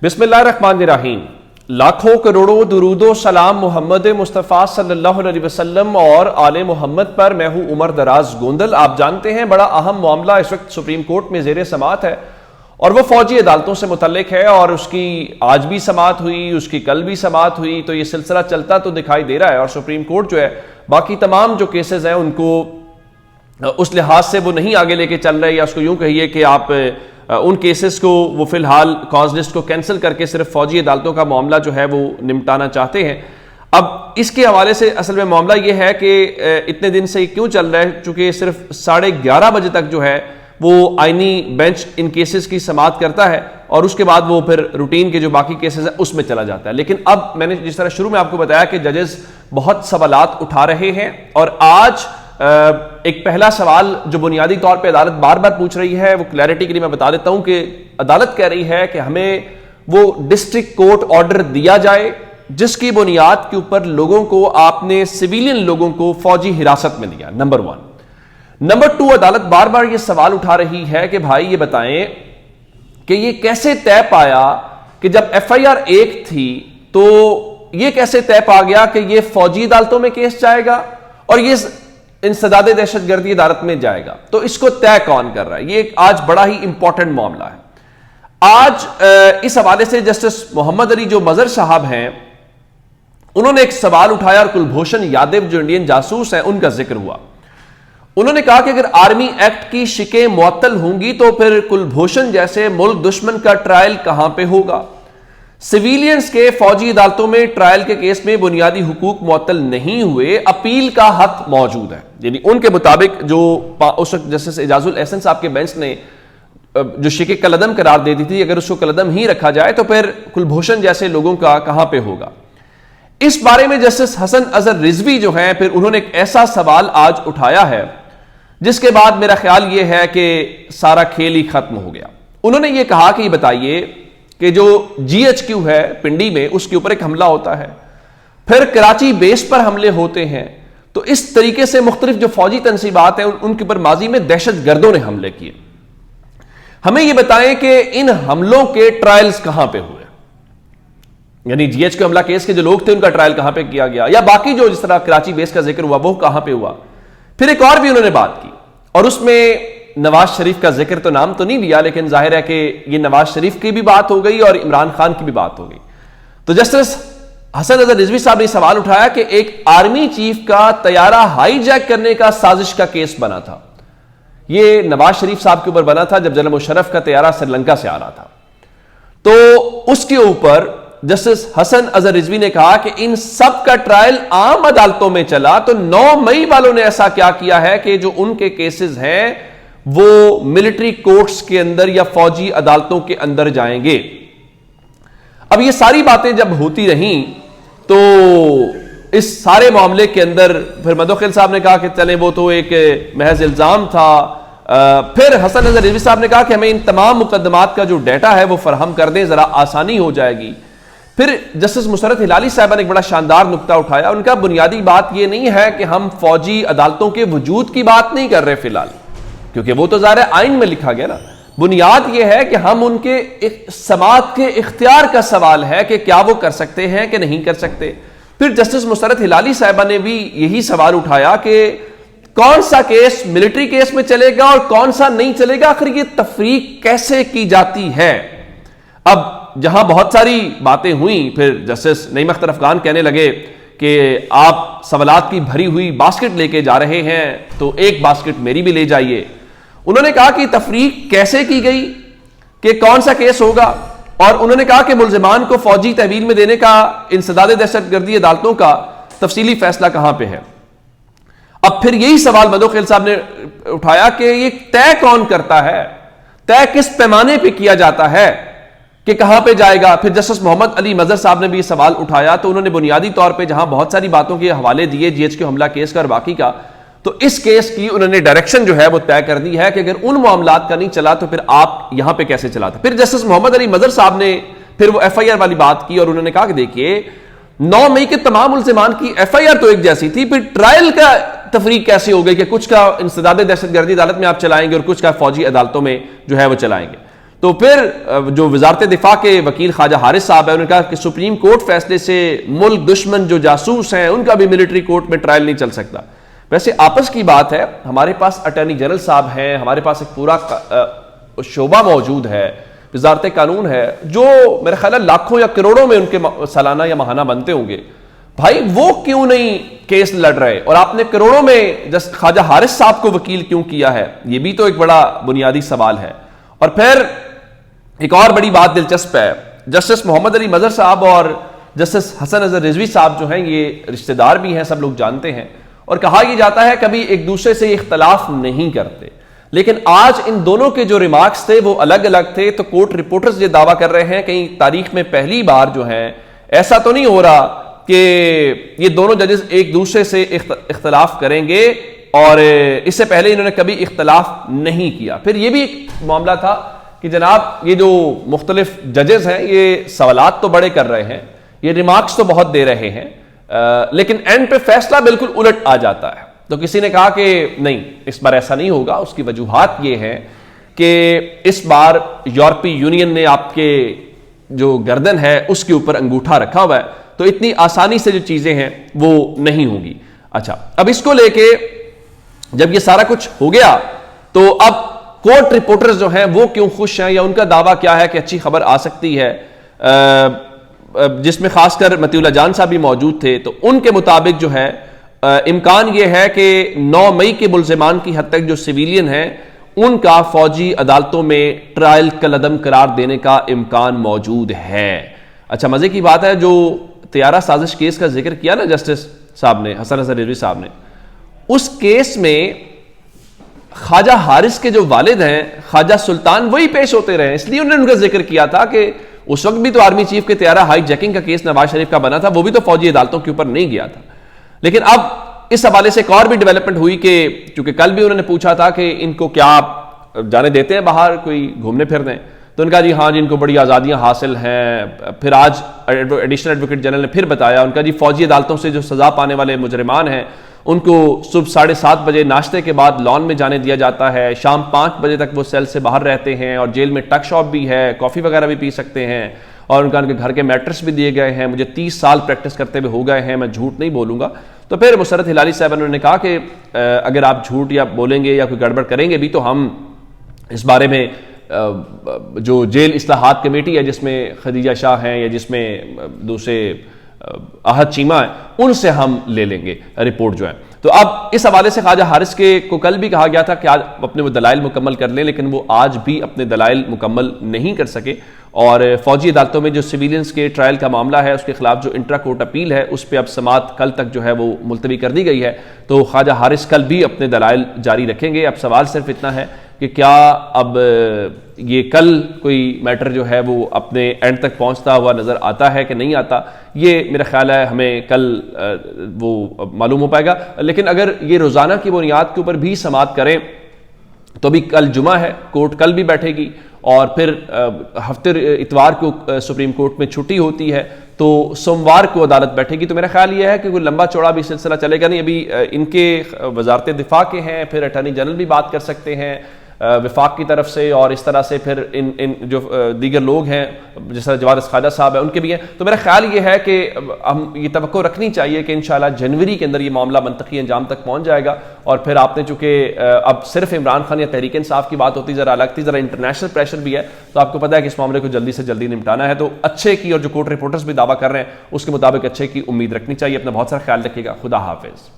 बिस्मिल्लाहिर्रहमानिर्रहीम। लाखों करोड़ों दुरूदो सलाम मोहम्मद मुस्तफ़ा सल्लल्लाहु अलैहि वसल्लम और आले मोहम्मद पर। मैं हूँ उमर दराज गोंदल। आप जानते हैं बड़ा अहम मामला इस वक्त सुप्रीम कोर्ट में ज़ेर समाअत है और वो फौजी अदालतों से मुतल्लिक है और उसकी आज भी समाअत हुई, उसकी कल भी समाअत हुई, तो ये सिलसिला चलता तो दिखाई दे रहा है। और सुप्रीम कोर्ट जो है बाकी तमाम जो केसेस हैं उनको उस लिहाज से वो नहीं आगे लेके चल रहे, या उसको यूं कहिए कि आप उन केसेस को वो फिलहाल कॉज लिस्ट को कैंसिल करके सिर्फ फौजी अदालतों का मामला जो है वो निपटाना चाहते हैं। अब इसके हवाले से असल में मामला ये है कि इतने दिन से क्यों चल रहा है, चूंकि सिर्फ 11:30 बजे तक जो है वो आईनी बेंच इन केसेस की समाअत करता है और उसके बाद वो फिर रूटीन के जो बाकी केसेस हैं उसमें चला जाता है। लेकिन अब मैंने जिस तरह शुरू में आपको बताया कि जजेस बहुत सवालात उठा रहे हैं और आज एक पहला सवाल जो बुनियादी तौर पे अदालत बार बार पूछ रही है, वो क्लैरिटी के लिए मैं बता देता हूं कि अदालत कह रही है कि हमें वो डिस्ट्रिक्ट कोर्ट ऑर्डर दिया जाए जिसकी बुनियाद के ऊपर लोगों को, आपने सिविलियन लोगों को फौजी हिरासत में दिया। नंबर 1। नंबर 2, अदालत बार बार ये सवाल उठा रही है कि भाई ये बताएं कि ये कैसे तय पाया कि जब FIR 1 थी तो ये कैसे तय पा गया कि ये फौजी अदालतों में केस जाएगा और ये इंसदाद दहशतगर्दी अदालत में जाएगा, तो इसको तय कौन कर रहा है। ये आज बड़ा ही इंपॉर्टेंट मामला है। आज इस हवाले से जस्टिस मोहम्मद अली जो मजहर साहब हैं उन्होंने एक सवाल उठाया और कुलभूषण यादव जो इंडियन जासूस हैं उनका जिक्र हुआ। उन्होंने कहा कि अगर आर्मी एक्ट की शिकें मुअत्तल होंगी तो फिर कुलभूषण जैसे मुल्क दुश्मन का ट्रायल कहां पे होगा। सिविलियंस के फौजी अदालतों में ट्रायल के केस में बुनियादी हुकूक मुअत्तल नहीं हुए, अपील का हक मौजूद है। यानी उनके मुताबिक जो उस वक्त जस्टिस एजाजुल एहसन साहब के बेंच ने जो शिके कलदम करार दे दी थी, अगर उसको कलदम ही रखा जाए तो फिर कुलभूषण जैसे लोगों का कहां पे होगा। इस बारे में जस्टिस हसन अजहर रिजवी जो है फिर उन्होंने एक ऐसा सवाल आज उठाया है जिसके बाद मेरा ख्याल यह है कि सारा खेल ही खत्म हो गया। उन्होंने ये कहा कि बताइए कि जो GHQ है पिंडी में उसके ऊपर एक हमला होता है, फिर कराची बेस पर हमले होते हैं, तो इस तरीके से मुख्तलिफ जो फौजी तंसीबात हैं उनके ऊपर माजी में दहशत गर्दों ने हमले किए। हमें यह बताएं कि इन हमलों के ट्रायल्स कहां पे हुए, यानी GHQ हमला केस के जो लोग थे उनका ट्रायल कहां पे किया गया, या बाकी जो जिस तरह कराची बेस का जिक्र हुआ वो कहां पे हुआ। फिर एक और भी उन्होंने बात की और उसमें नवाज शरीफ का जिक्र तो नाम तो नहीं लिया, लेकिन जाहिर है कि ये नवाज शरीफ की भी बात हो गई और इमरान खान की भी बात हो गई। तो जस्टिस हसन अजहर रिजवी साहब ने सवाल उठाया कि एक आर्मी चीफ का तैयारा हाईजैक करने का साजिश का केस बना था। ये नवाज शरीफ साहब के ऊपर बना था जब जनरल मुशर्रफ का तैयारा श्रीलंका से आ रहा था। तो उसके ऊपर जस्टिस हसन अजहर रिजवी ने कहा कि इन सब का ट्रायल आम अदालतों में चला, तो 9 मई वालों ने ऐसा क्या किया है कि जो उनके केसेस हैं वो मिलिट्री कोर्ट्स के अंदर या फौजी अदालतों के अंदर जाएंगे। अब ये सारी बातें जब होती रहीं तो इस सारे मामले के अंदर फिर मदोखिल साहब ने कहा कि चले वो तो एक महज इल्जाम था। फिर हसन अजहर रिजवी साहब ने कहा कि हमें इन तमाम मुकदमात का जो डाटा है वो फराहम कर दें, जरा आसानी हो जाएगी। फिर जस्टिस मुसरत हिलाली साहब ने एक बड़ा शानदार नुक्ता उठाया। उनका बुनियादी बात यह नहीं है कि हम फौजी अदालतों के वजूद की बात नहीं कर रहे फिलहाल, क्योंकि वो तो ज़ाहिर आइन में लिखा गया ना। बुनियाद यह है कि हम उनके समाअत के इख्तियार का सवाल है कि क्या वो कर सकते हैं कि नहीं कर सकते। फिर जस्टिस मुसरत हिलाली साहिबा ने भी यही सवाल उठाया कि कौन सा केस मिलिट्री केस में चलेगा और कौन सा नहीं चलेगा, आखिर ये तफरीक कैसे की जाती है। अब जहां बहुत सारी बातें हुई, फिर जस्टिस नईम अख्तर अफगान कहने लगे कि आप सवालात की भरी हुई बास्केट लेके जा रहे हैं तो एक बास्केट मेरी भी ले जाइए। उन्होंने कहा कि तफरीक कैसे की गई, कि कौन सा केस होगा, और उन्होंने कहा कि मुल्जिमान को फौजी तहवील में देने का इंसदाद दहशतगर्दी अदालतों का तफसीली फैसला कहां पे है। अब फिर यही सवाल मदोखिल साहब ने उठाया कि ये तय कौन करता है, तय किस पैमाने पर किया जाता है कि कहां पे जाएगा। फिर जस्टिस मोहम्मद अली मजहर साहब ने भी ये सवाल उठाया, तो उन्होंने बुनियादी तौर पे जहां बहुत सारी बातों के हवाले दिए GHQ हमला केस का और बाकी का, तो इस केस की उन्होंने डायरेक्शन जो है वो तय कर दी है कि अगर उन मामलात का नहीं चला तो फिर आप यहां पे कैसे चलाते। फिर जस्टिस मोहम्मद अली मजहर साहब ने फिर वो FIR वाली बात की और उन्होंने कहा कि देखिए 9 मई के तमाम मुल्जिमान की FIR तो एक जैसी थी, फिर ट्रायल का तफरीक कैसे हो गई कि कुछ का इंसदाद दहशतगर्दी अदालत में आप चलाएंगे और कुछ का फौजी अदालतों में जो है वो चलाएंगे। تو پھر جو وزارت دفاع کے وکیل خواجہ حارث صاحب ہے انہوں نے کہا کہ سپریم کورٹ فیصلے سے ملک دشمن جو جاسوس ہیں ان کا بھی ملٹری کورٹ میں ٹرائل نہیں چل سکتا. ویسے آپس کی بات ہے, ہمارے پاس اٹارنی جنرل صاحب ہیں, ہمارے پاس ایک پورا شعبہ موجود ہے, وزارت قانون ہے, جو میرے خیال ہے لاکھوں یا کروڑوں میں ان کے سالانہ یا ماہانہ بنتے ہوں گے. بھائی وہ کیوں نہیں کیس لڑ رہے, اور آپ نے کروڑوں میں خواجہ حارث صاحب کو وکیل کیوں کیا ہے؟ یہ بھی تو ایک بڑا بنیادی سوال ہے. اور پھر ایک اور بڑی بات دلچسپ ہے, جسٹس محمد علی مظہر صاحب اور جسٹس حسن اظہر رضوی صاحب جو ہیں یہ رشتہ دار بھی ہیں, سب لوگ جانتے ہیں, اور کہا یہ جاتا ہے کبھی ایک دوسرے سے اختلاف نہیں کرتے. لیکن آج ان دونوں کے جو ریمارکس تھے وہ الگ الگ تھے. تو کورٹ رپورٹرز یہ دعویٰ کر رہے ہیں کہیں تاریخ میں پہلی بار جو ہے ایسا تو نہیں ہو رہا کہ یہ دونوں ججز ایک دوسرے سے اختلاف کریں گے, اور اس سے پہلے انہوں نے کبھی اختلاف نہیں کیا. پھر یہ بھی ایک معاملہ تھا کہ جناب یہ جو مختلف ججز ہیں یہ سوالات تو بڑے کر رہے ہیں, یہ ریمارکس تو بہت دے رہے ہیں, لیکن اینڈ پہ فیصلہ بالکل الٹ آ جاتا ہے. تو کسی نے کہا کہ نہیں اس بار ایسا نہیں ہوگا. اس کی وجوہات یہ ہیں کہ اس بار یورپی یونین نے آپ کے جو گردن ہے اس کے اوپر انگوٹھا رکھا ہوا ہے, تو اتنی آسانی سے جو چیزیں ہیں وہ نہیں ہوں گی. اچھا, اب اس کو لے کے جب یہ سارا کچھ ہو گیا تو اب کورٹ رپورٹرز جو ہیں وہ کیوں خوش ہیں, یا ان کا دعویٰ کیا ہے کہ اچھی خبر آ سکتی ہے, جس میں خاص کر مطیع اللہ جان صاحب بھی موجود تھے. تو ان کے مطابق جو ہے امکان یہ ہے کہ 9 مئی کے ملزمان کی حد تک جو سویلین ہیں ان کا فوجی عدالتوں میں ٹرائل کالعدم قرار دینے کا امکان موجود ہے. اچھا, مزے کی بات ہے, جو طیارہ سازش کیس کا ذکر کیا نا جسٹس صاحب نے, حسن اظہر رضوی صاحب نے, اس کیس میں خواجہ حارث کے جو والد ہیں خواجہ سلطان وہی پیش ہوتے رہے, اس لیے انہوں نے ان کا ذکر کیا تھا کہ اس وقت بھی تو آرمی چیف کے طیارہ ہائی جیکنگ کا کیس نواز شریف کا بنا تھا, وہ بھی تو فوجی عدالتوں کے اوپر نہیں گیا تھا. لیکن اب اس حوالے سے ایک اور بھی ڈیولپمنٹ ہوئی کہ چونکہ کل بھی انہوں نے پوچھا تھا کہ ان کو کیا آپ جانے دیتے ہیں باہر کوئی گھومنے پھرنے, تو ان کا جی ہاں جی ان کو بڑی آزادیاں حاصل ہیں. پھر آج ایڈیشنل ایڈوکیٹ جنرل نے پھر بتایا ان کا جی فوجی عدالتوں سے جو سزا پانے والے مجرمان ہیں ان کو صبح 7:30 بجے ناشتے کے بعد لان میں جانے دیا جاتا ہے, شام 5 بجے تک وہ سیل سے باہر رہتے ہیں, اور جیل میں ٹک شاپ بھی ہے, کافی وغیرہ بھی پی سکتے ہیں, اور ان کے گھر کے میٹرس بھی دیے گئے ہیں. مجھے 30 سال پریکٹس کرتے ہوئے ہو گئے ہیں, میں جھوٹ نہیں بولوں گا. تو پھر مسرت ہلالی صاحب نے کہا کہ اگر آپ جھوٹ یا بولیں گے یا کوئی گڑبڑ کریں گے بھی تو ہم اس بارے میں جو جیل اصلاحات کمیٹی ہے جس میں خدیجہ شاہ ہیں یا جس میں دوسرے احد چیمہ ہیں ان سے ہم لے لیں گے رپورٹ جو ہے. تو اب اس حوالے سے خواجہ حارث کے کو کل بھی کہا گیا تھا کہ آج اپنے وہ دلائل مکمل کر لیں, لیکن وہ آج بھی اپنے دلائل مکمل نہیں کر سکے. اور فوجی عدالتوں میں جو سویلینز کے ٹرائل کا معاملہ ہے اس کے خلاف جو انٹرا کورٹ اپیل ہے اس پہ اب سماعت کل تک جو ہے وہ ملتوی کر دی گئی ہے. تو خواجہ حارث کل بھی اپنے دلائل جاری رکھیں گے. اب سوال صرف اتنا ہے کہ کیا اب یہ کل کوئی میٹر جو ہے وہ اپنے اینڈ تک پہنچتا ہوا نظر آتا ہے کہ نہیں آتا, یہ میرا خیال ہے ہمیں کل وہ معلوم ہو پائے گا. لیکن اگر یہ روزانہ کی بنیاد کے اوپر بھی سماعت کریں تو بھی کل جمعہ ہے, کورٹ کل بھی بیٹھے گی, اور پھر ہفتے اتوار کو سپریم کورٹ میں چھٹی ہوتی ہے, تو سوموار کو عدالت بیٹھے گی. تو میرا خیال یہ ہے کہ کوئی لمبا چوڑا بھی سلسلہ چلے گا نہیں. ابھی ان کے وزارت دفاع کے ہیں, پھر اٹارنی جنرل بھی بات کر سکتے ہیں وفاق کی طرف سے, اور اس طرح سے پھر ان جو دیگر لوگ ہیں جس طرح جواد خواجہ صاحب ہیں ان کے بھی ہیں. تو میرا خیال یہ ہے کہ ہم یہ توقع رکھنی چاہیے کہ انشاءاللہ جنوری کے اندر یہ معاملہ منطقی انجام تک پہنچ جائے گا. اور پھر آپ نے چونکہ اب صرف عمران خان یا تحریک انصاف کی بات ہوتی ذرا الگ تھی, ذرا انٹرنیشنل پریشر بھی ہے, تو آپ کو پتہ ہے کہ اس معاملے کو جلدی سے جلدی نمٹانا ہے. تو اچھے کی, اور جو کورٹ رپورٹرز بھی دعویٰ کر رہے ہیں اس کے مطابق اچھے کی امید رکھنی چاہیے. اپنا بہت سارا خیال رکھیے گا. خدا حافظ.